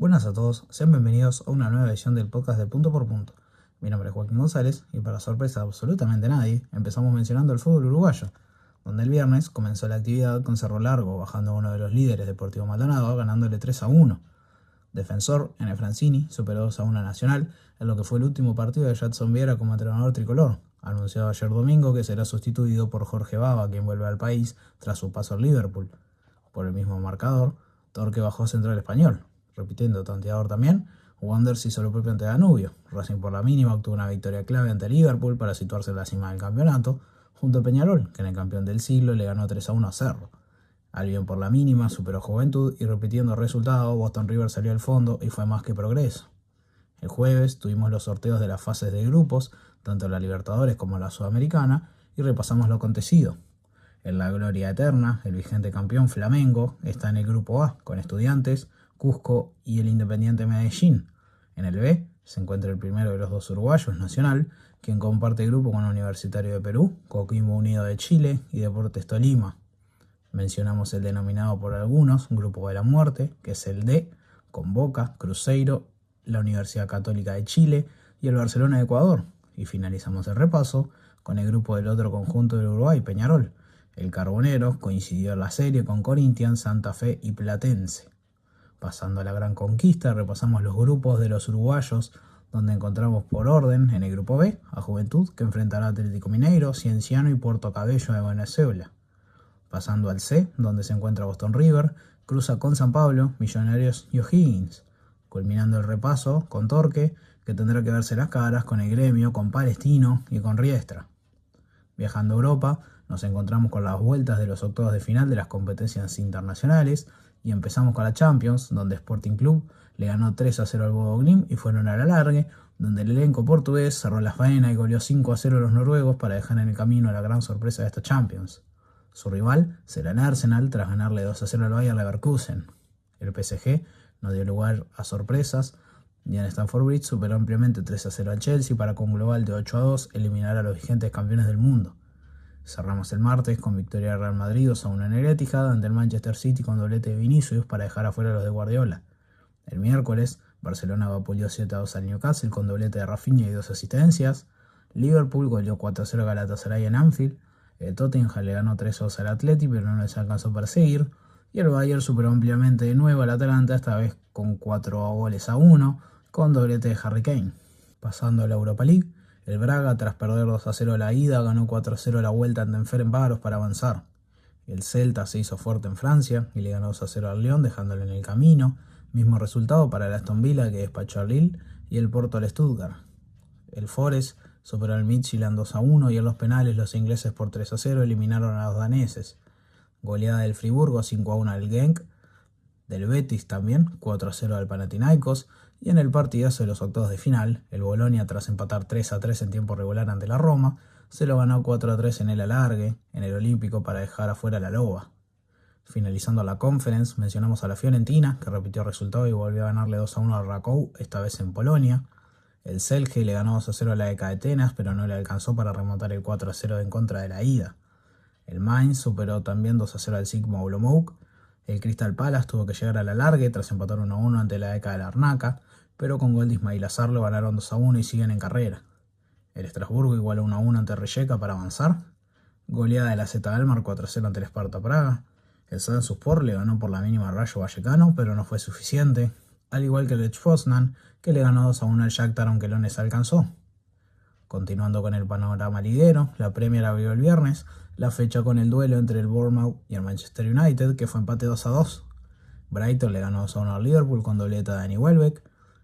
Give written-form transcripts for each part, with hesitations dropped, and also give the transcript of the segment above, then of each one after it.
Buenas a todos, sean bienvenidos a una nueva edición del podcast de Punto por Punto. Mi nombre es Joaquín González y para sorpresa de absolutamente nadie, empezamos mencionando el fútbol uruguayo, donde el viernes comenzó la actividad con Cerro Largo bajando a uno de los líderes, Deportivo Maldonado, ganándole 3-1. Defensor, N. Francini, superó 2-1 a Nacional en lo que fue el último partido de Jadson Viera como entrenador tricolor, anunciado ayer domingo que será sustituido por Jorge Baba, quien vuelve al país tras su paso al Liverpool. Por el mismo marcador, Torque bajó Central Español. Repitiendo tanteador también, Wanderers hizo lo propio ante Danubio. Racing por la mínima obtuvo una victoria clave ante Liverpool para situarse en la cima del campeonato, junto a Peñarol, que en el campeón del siglo le ganó 3-1 a Cerro. Albion por la mínima superó Juventud y repitiendo resultado, Boston River salió al fondo y fue más que progreso. El jueves tuvimos los sorteos de las fases de grupos, tanto la Libertadores como la Sudamericana, y repasamos lo acontecido. En la gloria eterna, el vigente campeón Flamengo está en el grupo A, con Estudiantes, Cusco y el Independiente Medellín. En el B se encuentra el primero de los dos uruguayos, Nacional, quien comparte grupo con Universitario de Perú, Coquimbo Unido de Chile y Deportes Tolima. Mencionamos el denominado por algunos Grupo de la Muerte, que es el D, con Boca, Cruzeiro, la Universidad Católica de Chile y el Barcelona de Ecuador. Y finalizamos el repaso con el grupo del otro conjunto del Uruguay, Peñarol. El Carbonero coincidió en la serie con Corinthians, Santa Fe y Platense. Pasando a la gran conquista, repasamos los grupos de los uruguayos, donde encontramos por orden en el grupo B a Juventud, que enfrentará a Atlético Mineiro, Cienciano y Puerto Cabello de Venezuela. Pasando al C, donde se encuentra Boston River, cruza con San Pablo, Millonarios y O'Higgins. Culminando el repaso con Torque, que tendrá que verse las caras con el Gremio, con Palestino y con Riestra. Viajando a Europa, nos encontramos con las vueltas de los octavos de final de las competencias internacionales y empezamos con la Champions, donde Sporting Club le ganó 3-0 al Bodo Glimt y fueron a la largue, donde el elenco portugués cerró la faena y goleó 5-0 a los noruegos para dejar en el camino a la gran sorpresa de esta Champions. Su rival será el Arsenal tras ganarle 2-0 al Bayer Leverkusen. El PSG no dio lugar a sorpresas y en Stamford Bridge superó ampliamente 3-0 al Chelsea para con un global de 8-2 eliminar a los vigentes campeones del mundo. Cerramos el martes con victoria de Real Madrid 2-1 en el Etihad ante el Manchester City con doblete de Vinicius para dejar afuera a los de Guardiola. El miércoles, Barcelona vapuleó 7-2 al Newcastle con doblete de Rafinha y 2 asistencias. Liverpool goleó 4-0 a Galatasaray en Anfield. El Tottenham le ganó 3-2 al Athletic, pero no les alcanzó a perseguir. Y el Bayern superó ampliamente de nuevo al Atalanta, esta vez con 4-1 con doblete de Harry Kane. Pasando a la Europa League, el Braga, tras perder 2-0 la ida, ganó 4-0 la vuelta ante Ferencváros para avanzar. El Celta se hizo fuerte en Francia y le ganó 2-0 al Lyon, dejándolo en el camino. Mismo resultado para el Aston Villa, que despachó al Lille, y el Porto al Stuttgart. El Forest superó al Midtjylland 2-1 y en los penales los ingleses por 3-0 eliminaron a los daneses. Goleada del Friburgo 5-1 al Genk, del Betis también 4-0 al Panathinaikos, y en el partidazo de los octavos de final, el Bolonia, tras empatar 3-3 en tiempo regular ante la Roma, se lo ganó 4-3 en el alargue, en el Olímpico, para dejar afuera a la Loba. Finalizando la Conference, mencionamos a la Fiorentina, que repitió resultado y volvió a ganarle 2-1 al Rakow, esta vez en Polonia. El Celje le ganó 2-0 a la EK de Atenas, pero no le alcanzó para remontar el 4-0 en contra de la ida. El Mainz superó también 2-0 al Sigma Olomouc. El Crystal Palace tuvo que llegar a la largue tras empatar 1-1 ante la EK de Larnaca, pero con gol de Ismail Azar lo ganaron 2-1 y siguen en carrera. El Estrasburgo igualó 1-1 ante Rijeka para avanzar. Goleada de la Z Almar 4-0 ante el Sparta Praga. El Trabzonspor le ganó por la mínima al Rayo Vallecano, pero no fue suficiente, al igual que el Lech Poznan, que le ganó 2-1 al Shakhtar aunque no les alcanzó. Continuando con el panorama liguero, la Premier abrió el viernes la fecha con el duelo entre el Bournemouth y el Manchester United, que fue empate 2-2. Brighton le ganó 2-1 al Liverpool con doblete de Danny Welbeck.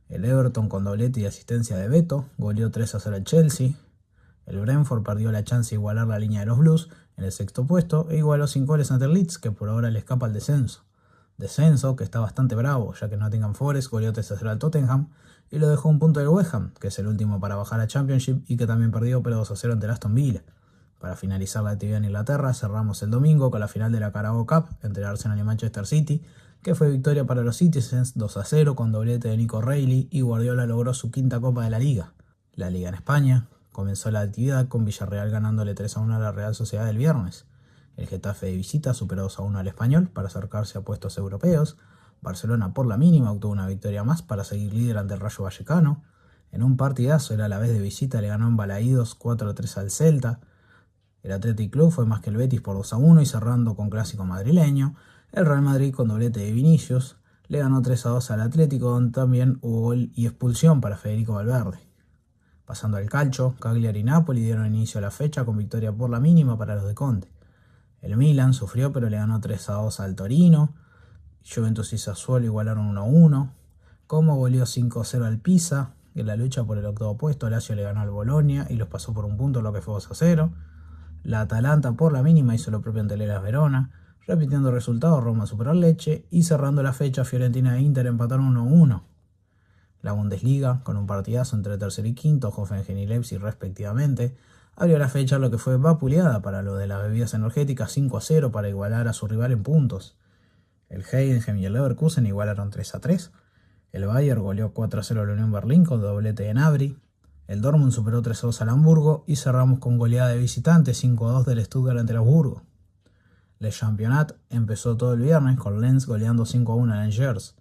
El Everton, con doblete y asistencia de Beto, goleó 3-0 al Chelsea. El Brentford perdió la chance de igualar la línea de los Blues en el sexto puesto e igualó 5 goles ante el Leeds, que por ahora le escapa al descenso. Descenso que está bastante bravo, ya que Nottingham Forest goleó 3-0 al Tottenham y lo dejó un punto del West Ham, que es el último para bajar a Championship y que también perdió pero 2-0 ante el Aston Villa. Para finalizar la actividad en Inglaterra, cerramos el domingo con la final de la Carabao Cup entre Arsenal y Manchester City, que fue victoria para los Citizens 2-0 con doblete de Nico Reilly, y Guardiola logró su quinta Copa de la Liga. La Liga en España comenzó la actividad con Villarreal ganándole 3-1 a la Real Sociedad el viernes. El Getafe de visita superó 2-1 al Español para acercarse a puestos europeos, Barcelona por la mínima obtuvo una victoria más para seguir líder ante el Rayo Vallecano. En un partidazo, el Alavés de visita le ganó en Balaídos 4-3 al Celta. El Athletic Club fue más que el Betis por 2-1 y cerrando con clásico madrileño. El Real Madrid con doblete de Vinicius le ganó 3-2 al Atlético, donde también hubo gol y expulsión para Federico Valverde. Pasando al calcio, Cagliari y Napoli dieron inicio a la fecha con victoria por la mínima para los de Conte. El Milan sufrió pero le ganó 3-2 al Torino. Juventus y Sassuolo igualaron 1-1. Como goleó 5-0 al Pisa. En la lucha por el octavo puesto, Lazio le ganó al Bolonia y los pasó por un punto, lo que fue 2-0. La Atalanta por la mínima hizo lo propio ante el Hellas Verona. Repitiendo el resultado, Roma superó al Lecce y cerrando la fecha, Fiorentina e Inter empataron 1-1. La Bundesliga, con un partidazo entre tercero y quinto, Hoffenheim y Leipzig respectivamente, abrió la fecha lo que fue vapuleada para lo de las bebidas energéticas 5-0 para igualar a su rival en puntos. El Heidenheim y el Leverkusen igualaron 3-3. El Bayern goleó 4-0 al Unión Berlín con doblete de Gnabry. El Dortmund superó 3-2 al Hamburgo y cerramos con goleada de visitante 5-2 del Stuttgart ante el Augsburgo. Le Championnat empezó todo el viernes con Lens goleando 5-1 al Angers.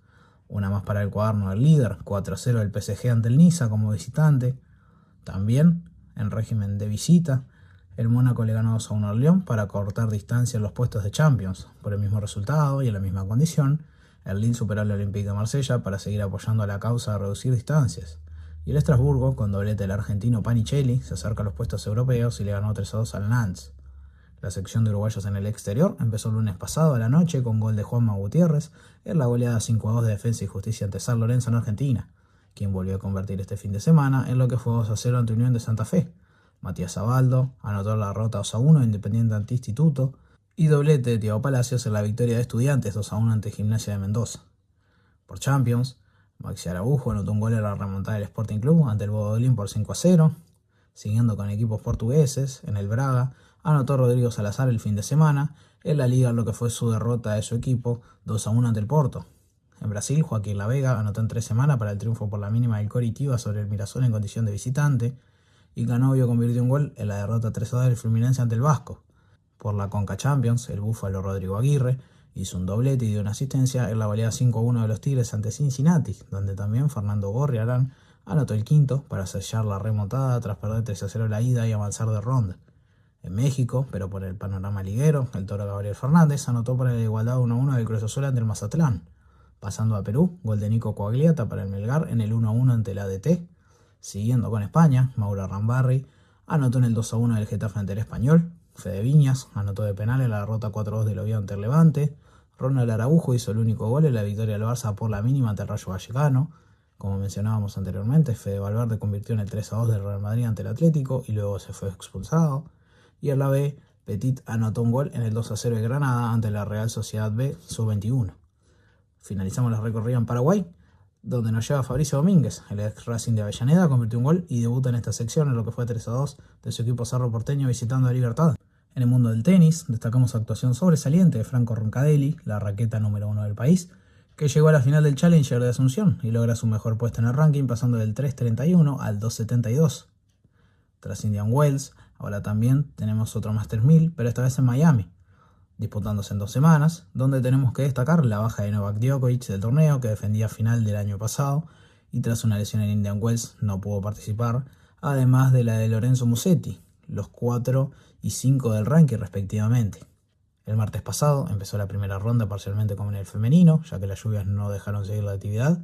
Una más para el cuaderno del líder, 4-0 del PSG ante el Niza como visitante. También, en régimen de visita, el Mónaco le ganó 2-1 al Lyon para cortar distancia en los puestos de Champions. Por el mismo resultado y en la misma condición, el Lille superó al Olympique de Marsella para seguir apoyando a la causa de reducir distancias. Y el Estrasburgo, con doblete del argentino Panichelli, se acerca a los puestos europeos y le ganó 3-2 al Nantes. La sección de uruguayos en el exterior empezó el lunes pasado a la noche con gol de Juanma Gutiérrez en la goleada 5-2 de Defensa y Justicia ante San Lorenzo en Argentina, quien volvió a convertir este fin de semana en lo que fue 2-0 ante Unión de Santa Fe. Matías Abaldo anotó la derrota 2-1 Independiente ante Instituto y doblete de Thiago Palacios en la victoria de Estudiantes 2-1 ante Gimnasia de Mendoza. Por Champions, Maxi Araujo anotó un gol en la remontada del Sporting Club ante el Bodo Glimt por 5-0. Siguiendo con equipos portugueses, en el Braga anotó Rodrigo Salazar el fin de semana, en la Liga lo que fue su derrota de su equipo 2-1 ante el Porto. En Brasil, Joaquín Lavega anotó en 3 semanas para el triunfo por la mínima del Coritiba sobre el Mirassol en condición de visitante, y Canovio convirtió un gol en la derrota 3-2 del Fluminense ante el Vasco. Por la Conca Champions, el búfalo Rodrigo Aguirre hizo un doblete y dio una asistencia en la goleada 5-1 de los Tigres ante Cincinnati, donde también Fernando Gorriarán anotó el quinto para sellar la remontada tras perder 3-0 la ida y avanzar de ronda. En México, pero por el panorama liguero, el Toro Gabriel Fernández anotó para la igualdad 1-1 del Cruz Azul ante el Mazatlán. Pasando a Perú, gol de Nico Coagliata para el Melgar en el 1-1 ante el ADT. Siguiendo con España, Mauro Rambarri anotó en el 2-1 del Getafe ante el Español. Fede Viñas anotó de penal en la derrota 4-2 del Oviedo ante el Levante. Ronald Araujo hizo el único gol en la victoria del Barça por la mínima ante el Rayo Vallecano. Como mencionábamos anteriormente, Fede Valverde convirtió en el 3-2 del Real Madrid ante el Atlético y luego se fue expulsado. Y en la B, Petit anotó un gol en el 2-0 de Granada ante la Real Sociedad B Sub-21. Finalizamos la recorrida en Paraguay, donde nos lleva Fabricio Domínguez. El ex Racing de Avellaneda convirtió un gol y debuta en esta sección en lo que fue 3-2 de su equipo Cerro Porteño visitando a Libertad. En el mundo del tenis, destacamos actuación sobresaliente de Franco Roncadelli, la raqueta número 1 del país, que llegó a la final del Challenger de Asunción y logra su mejor puesto en el ranking pasando del 3.31 al 2.72. Tras Indian Wells, ahora también tenemos otro Masters 1000, pero esta vez en Miami, disputándose en 2 semanas, donde tenemos que destacar la baja de Novak Djokovic del torneo, que defendía final del año pasado, y tras una lesión en Indian Wells no pudo participar, además de la de Lorenzo Musetti, los 4 y 5 del ranking respectivamente. El martes pasado empezó la primera ronda parcialmente como en el femenino, ya que las lluvias no dejaron seguir la actividad.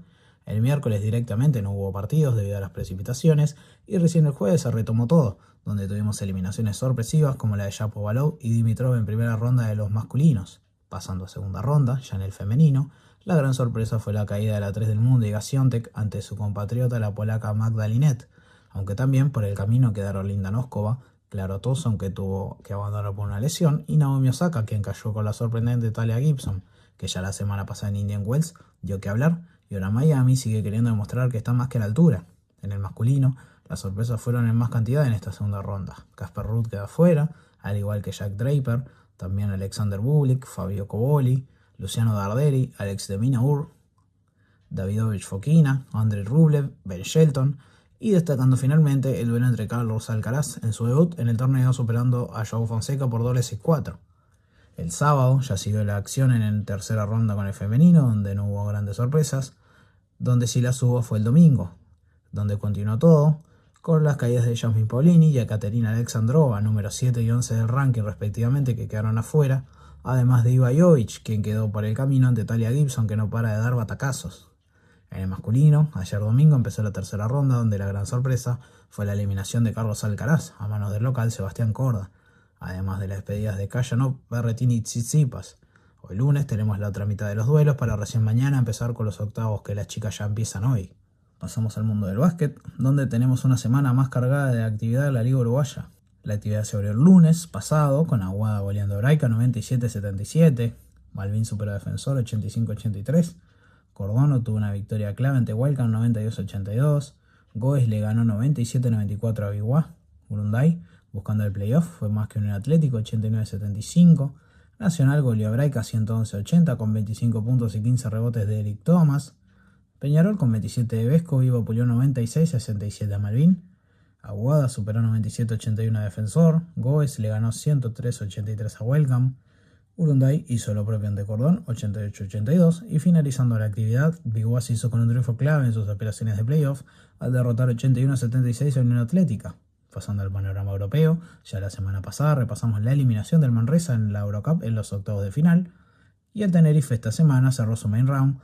El miércoles directamente no hubo partidos debido a las precipitaciones y recién el jueves se retomó todo, donde tuvimos eliminaciones sorpresivas como la de Shapovalov y Dimitrov en primera ronda de los masculinos. Pasando a segunda ronda, ya en el femenino, la gran sorpresa fue la caída de la 3 del mundo Iga Świątek ante su compatriota la polaca Magda Linette, aunque también por el camino quedaron Linda Noskova, Claro Thompson, que tuvo que abandonar por una lesión, y Naomi Osaka, quien cayó con la sorprendente Talia Gibson, que ya la semana pasada en Indian Wells dio que hablar, y ahora Miami sigue queriendo demostrar que está más que a la altura. En el masculino, las sorpresas fueron en más cantidad en esta segunda ronda. Casper Ruud queda fuera, al igual que Jack Draper, también Alexander Bublik, Fabio Coboli, Luciano Darderi, Alex de Minaur, Davidovich Fokina, Andrei Rublev, Ben Shelton, y destacando finalmente el duelo entre Carlos Alcaraz en su debut en el torneo superando a Joao Fonseca por dobles 6-4. El sábado ya siguió la acción en la tercera ronda con el femenino, donde no hubo grandes sorpresas. Donde sí las hubo fue el domingo, donde continuó todo, con las caídas de Jasmine Paolini y Ekaterina Alexandrova, número 7 y 11 del ranking respectivamente, que quedaron afuera, además de Iva Jovic, quien quedó por el camino ante Talia Gibson, que no para de dar batacazos. En el masculino, ayer domingo empezó la tercera ronda, donde la gran sorpresa fue la eliminación de Carlos Alcaraz a manos del local Sebastián Corda, además de las despedidas de Khachanov, Berrettini y Tsitsipas. Hoy lunes tenemos la otra mitad de los duelos para recién mañana empezar con los octavos, que las chicas ya empiezan hoy. Pasamos al mundo del básquet, donde tenemos una semana más cargada de actividad en la Liga Uruguaya. La actividad se abrió el lunes pasado con Aguada goleando a Hebraica 97-77, Malvin superó a Defensor 85-83, Cordón tuvo una victoria clave ante Welcome 92-82, Goes le ganó 97-94 a Biguá, Urunday buscando el playoff fue más que un Atlético 89-75, Nacional goleó a Hebraica 111-80 con 25 puntos y 15 rebotes de Eric Thomas, Peñarol con 27 de Vesco, Vivo pulió 96-67 a Malvin, Aguada superó 97-81 a Defensor, Goes le ganó 103-83 a Welcome, Urunday hizo lo propio ante Cordón 88-82 y finalizando la actividad, Biguá se hizo con un triunfo clave en sus aspiraciones de playoff al derrotar 81-76 a Unión Atlética. Pasando al panorama europeo, ya la semana pasada repasamos la eliminación del Manresa en la Eurocup en los octavos de final y el Tenerife esta semana cerró su main round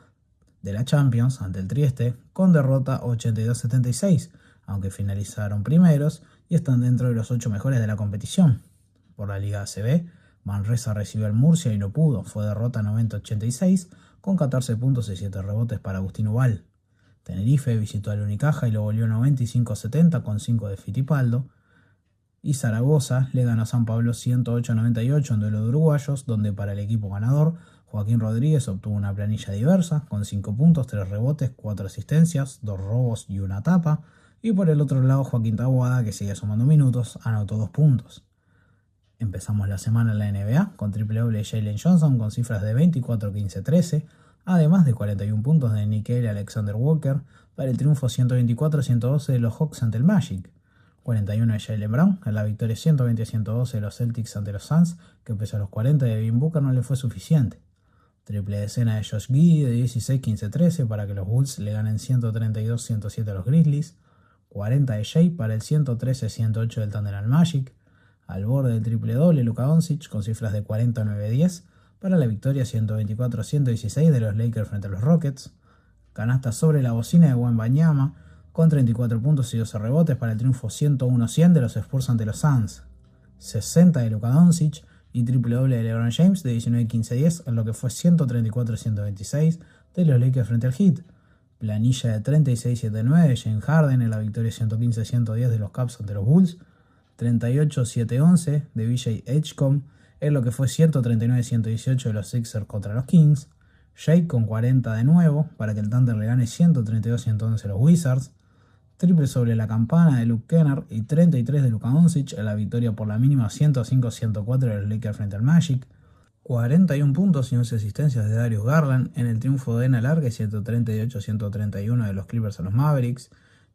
de la Champions ante el Trieste con derrota 82-76, aunque finalizaron primeros y están dentro de los 8 mejores de la competición. Por la Liga ACB, Manresa recibió al Murcia y no pudo, fue derrota 90-86 con 14 puntos y 7 rebotes para Agustín Ubal. Tenerife visitó al Unicaja y lo goleó 95-70 con 5 de Fittipaldo. Y Zaragoza le ganó a San Pablo 108-98 en duelo de uruguayos, donde para el equipo ganador, Joaquín Rodríguez obtuvo una planilla diversa, con 5 puntos, 3 rebotes, 4 asistencias, 2 robos y una tapa. Y por el otro lado, Joaquín Taboada, que seguía sumando minutos, anotó 2 puntos. Empezamos la semana en la NBA con triple doble de Jalen Johnson con cifras de 24, 15, 13, además de 41 puntos de Nickeil Alexander Walker para el triunfo 124-112 de los Hawks ante el Magic, 41 de Jaylen Brown en la victoria 120-112 de los Celtics ante los Suns, que pese a los 40 de Devin Booker no le fue suficiente. Triple decena de Josh Giddey de 16, 15, 13 para que los Bulls le ganen 132-107 a los Grizzlies, 40 de Shea para el 113-108 del Thunder al Magic, al borde del triple doble Luka Doncic con cifras de 49-10 para la victoria 124-116 de los Lakers frente a los Rockets, canasta sobre la bocina de Wembanyama con 34 puntos y 12 rebotes para el triunfo 101-100 de los Spurs ante los Suns, 60 de Luka Doncic y triple doble de LeBron James de 19-15-10 en lo que fue 134-126 de los Lakers frente al Heat, planilla de 36-7-9 de James Harden en la victoria 115-110 de los Cavs ante los Bulls, 38-7-11 de BJ Edgecombe en lo que fue 139-118 de los Sixers contra los Kings, Shake con 40 de nuevo para que el Thunder le gane 132-111 a los Wizards, triple sobre la campana de Luke Kennard y 33 de Luka Doncic en la victoria por la mínima 105-104 de los Lakers frente al Magic, 41 puntos y 11 asistencias de Darius Garland en el triunfo de Ena Largue 138-131 de los Clippers a los Mavericks,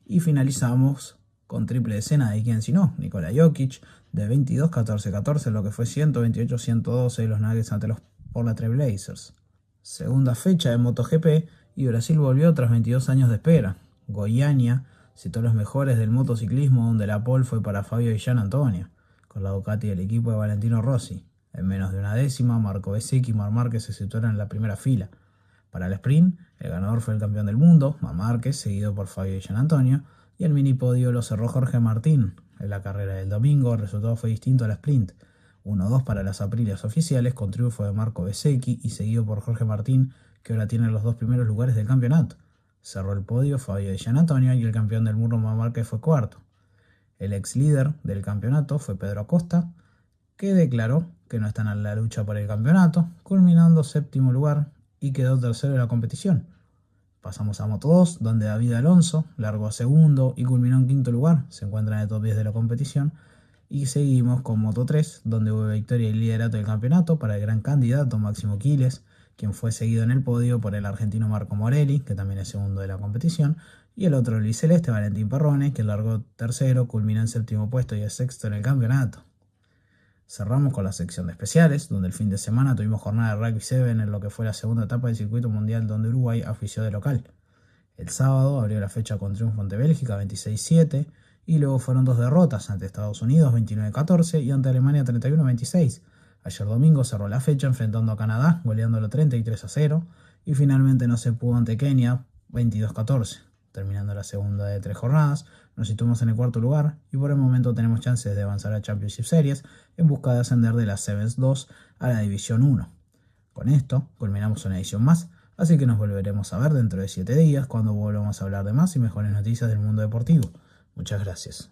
y finalizamos con triple decena de quién si no, Nikola Jokic de 22-14-14 en lo que fue 128-112 de los Nuggets ante los Portland Trail Blazers. Segunda fecha de MotoGP y Brasil volvió tras 22 años de espera. Goiânia citó los mejores del motociclismo, donde la pole fue para Fabio Villán Antonio, con la Ducati del equipo de Valentino Rossi. En menos de una décima, Marco Bezzecchi y Marc Márquez se situaron en la primera fila. Para el sprint, el ganador fue el campeón del mundo, Marc Márquez, seguido por Fabio Villán Antonio, y el mini podio lo cerró Jorge Martín. En la carrera del domingo, el resultado fue distinto al sprint. 1-2 para las Aprilias oficiales, con triunfo de Marco Bezzecchi y seguido por Jorge Martín, que ahora tiene los 2 primeros lugares del campeonato. Cerró el podio Fabio Villán Antonio y el campeón del mundo Marc Márquez fue cuarto. El ex líder del campeonato fue Pedro Acosta, que declaró que no están en la lucha por el campeonato, culminando 7º lugar y quedó tercero en la competición. Pasamos a Moto2, donde David Alonso largó segundo y culminó en 5º lugar, se encuentra en el top 10 de la competición. Y seguimos con Moto3, donde hubo victoria y liderato del campeonato para el gran candidato Máximo Quiles, quien fue seguido en el podio por el argentino Marco Morelli, que también es segundo de la competición, y el otro albiceleste Valentín Perrone, que largó tercero, culminó en 7º puesto y es sexto en el campeonato. Cerramos con la sección de especiales, donde el fin de semana tuvimos jornada de Rugby 7 en lo que fue la segunda etapa del circuito mundial donde Uruguay ofició de local. El sábado abrió la fecha con triunfo ante Bélgica 26-7 y luego fueron dos derrotas ante Estados Unidos 29-14 y ante Alemania 31-26. Ayer domingo cerró la fecha enfrentando a Canadá, goleándolo 33-0 y finalmente no se pudo ante Kenia 22-14. Terminando la segunda de 3 jornadas, nos situamos en el cuarto lugar y por el momento tenemos chances de avanzar a Championship Series en busca de ascender de la Sevens 2 a la División 1. Con esto culminamos una edición más, así que nos volveremos a ver dentro de 7 días cuando volvamos a hablar de más y mejores noticias del mundo deportivo. Muchas gracias.